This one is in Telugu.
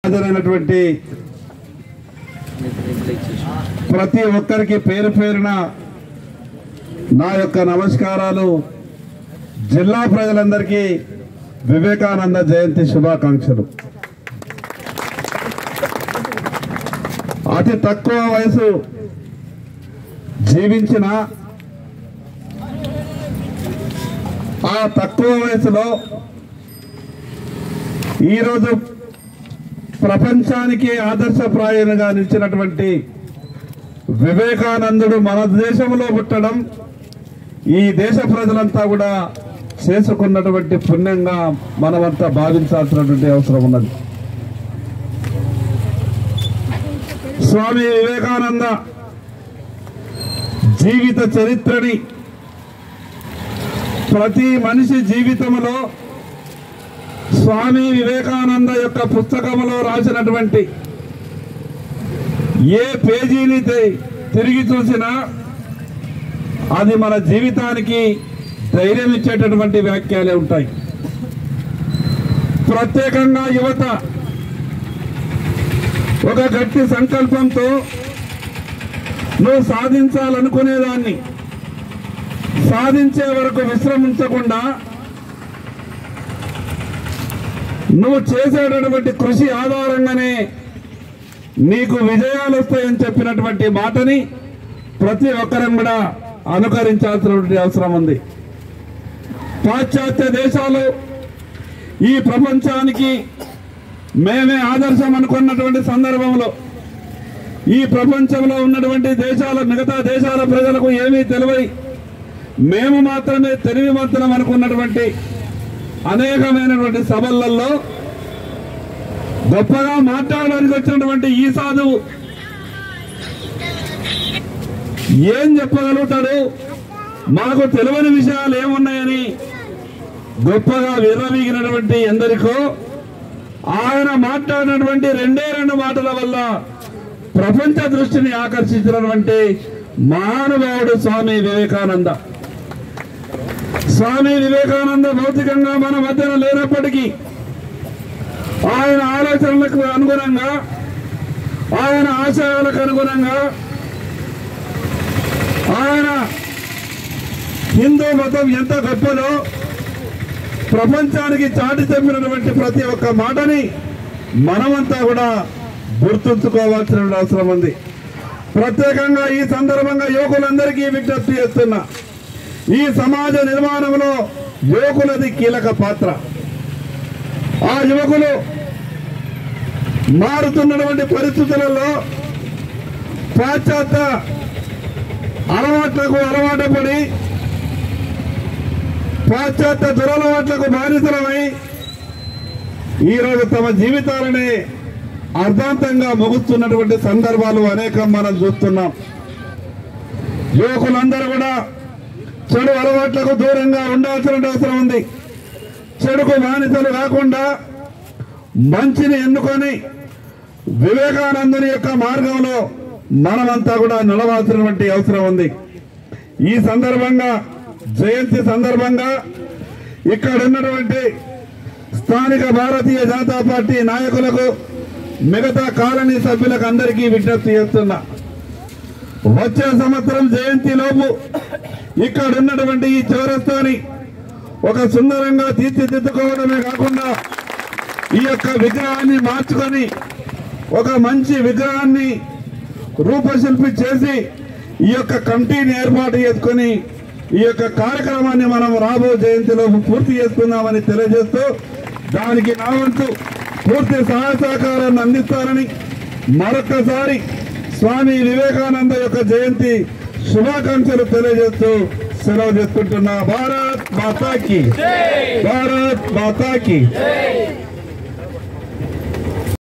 హాజరైనటువంటి ప్రతి ఒక్కరికి పేరు పేరున నా యొక్క నమస్కారాలు. జిల్లా ప్రజలందరికీ వివేకానంద జయంతి శుభాకాంక్షలు. అతి తక్కువ వయసు జీవించిన ఆ తక్కువ వయసులో ఈరోజు ప్రపంచానికి ఆదర్శప్రాయంగా నిలిచినటువంటి వివేకానందుడు మన దేశంలో పుట్టడం ఈ దేశ ప్రజలంతా కూడా చేసుకున్నటువంటి పుణ్యంగా మనమంతా భావించాల్సినటువంటి అవసరం ఉన్నది. స్వామి వివేకానంద జీవిత చరిత్రని ప్రతి మనిషి జీవితంలో స్వామి వివేకానంద యొక్క పుస్తకంలో రాసినటువంటి ఏ పేజీని తిరిగి చూసినా అది మన జీవితానికి ధైర్యం ఇచ్చేటటువంటి వ్యాఖ్యలే ఉంటాయి. ప్రత్యేకంగా యువత ఒక గట్టి సంకల్పంతో నువ్వు సాధించాలనుకునేదాన్ని సాధించే వరకు విశ్రమించకుండా నువ్వు చేసేటటువంటి కృషి ఆధారంగానే నీకు విజయాలు వస్తాయని చెప్పినటువంటి మాటని ప్రతి ఒక్కరం కూడా అనుకరించాల్సినటువంటి అవసరం ఉంది. పాశ్చాత్య దేశాలు ఈ ప్రపంచానికి మేమే ఆదర్శం అనుకున్నటువంటి సందర్భంలో ఈ ప్రపంచంలో ఉన్నటువంటి మిగతా దేశాల ప్రజలకు ఏమీ తెలివై మేము మాత్రమే తెలివిమంతులం అనుకున్నటువంటి అనేకమైనటువంటి సభలలో గొప్పగా మాట్లాడడానికి వచ్చినటువంటి ఈ సాధువు ఏం చెప్పగలుగుతాడు, మాకు తెలియని విషయాలు ఏమున్నాయని గొప్పగా విర్రవీగినటువంటి ఎందరికో ఆయన మాట్లాడినటువంటి రెండు మాటల వల్ల ప్రపంచ దృష్టిని ఆకర్షించినటువంటి మహానుభావుడు స్వామి వివేకానంద. స్వామి వివేకానంద భౌతికంగా మన మధ్యన లేనప్పటికీ ఆయన ఆలోచనలకు అనుగుణంగా ఆయన ఆశయాలకు అనుగుణంగా ఆయన హిందూ మతం ఎంత గొప్పదో ప్రపంచానికి చాటి చెప్పినటువంటి ప్రతి ఒక్క మాటని మనమంతా కూడా గుర్తుంచుకోవాల్సిన అవసరం ఉంది. ప్రత్యేకంగా ఈ సందర్భంగా యువకులందరికీ విజ్ఞప్తి చేస్తున్నా, ఈ సమాజ నిర్మాణంలో యువకులది కీలక పాత్ర. ఆ యువకులు మారుతున్నటువంటి పరిస్థితులలో పాశ్చాత్య అలవాట్లకు అలవాటు పడి పాశ్చాత్య దురలవాట్లకు బానిసలమై ఈరోజు తమ జీవితాలని అర్ధాంతంగా ముగుస్తున్నటువంటి సందర్భాలు అనేకం మనం చూస్తున్నాం. యువకులందరూ కూడా చెడు అలవాట్లకు దూరంగా ఉండాల్సిన అవసరం ఉంది. చెడుకు బానిసలు కాకుండా మంచిని ఎన్నుకొని వివేకానందుని యొక్క మార్గంలో మనమంతా కూడా నిలవాల్సినటువంటి అవసరం ఉంది. ఈ సందర్భంగా జయంతి సందర్భంగా ఇక్కడ ఉన్నటువంటి స్థానిక భారతీయ జనతా పార్టీ నాయకులకు మిగతా కాలనీ సభ్యులకు అందరికీ విజ్ఞప్తి చేస్తున్నా, వచ్చే సంవత్సరం జయంతి లోపు ఇక్కడ ఉన్నటువంటి ఈ చౌరస్తాని ఒక సుందరంగా తీర్చిదిద్దుకోవడమే కాకుండా ఈ యొక్క విగ్రహాన్ని మార్చుకొని ఒక మంచి విగ్రహాన్ని రూపశిల్పి చేసి ఈ యొక్క కమిటీని ఏర్పాటు చేసుకొని ఈ యొక్క కార్యక్రమాన్ని మనం రాబో జయంతిలో పూర్తి చేసుకుందామని తెలియజేస్తూ దానికి నా వంతు పూర్తి సహాయ సహకారాన్ని అందిస్తారని మరొకసారి స్వామి వివేకానంద యొక్క జయంతి శుభాకాంక్షలు తెలియజేస్తూ సెలవు చేసుకుంటున్నా. భారత్ మాతాకి, భారత్ మాతాకి.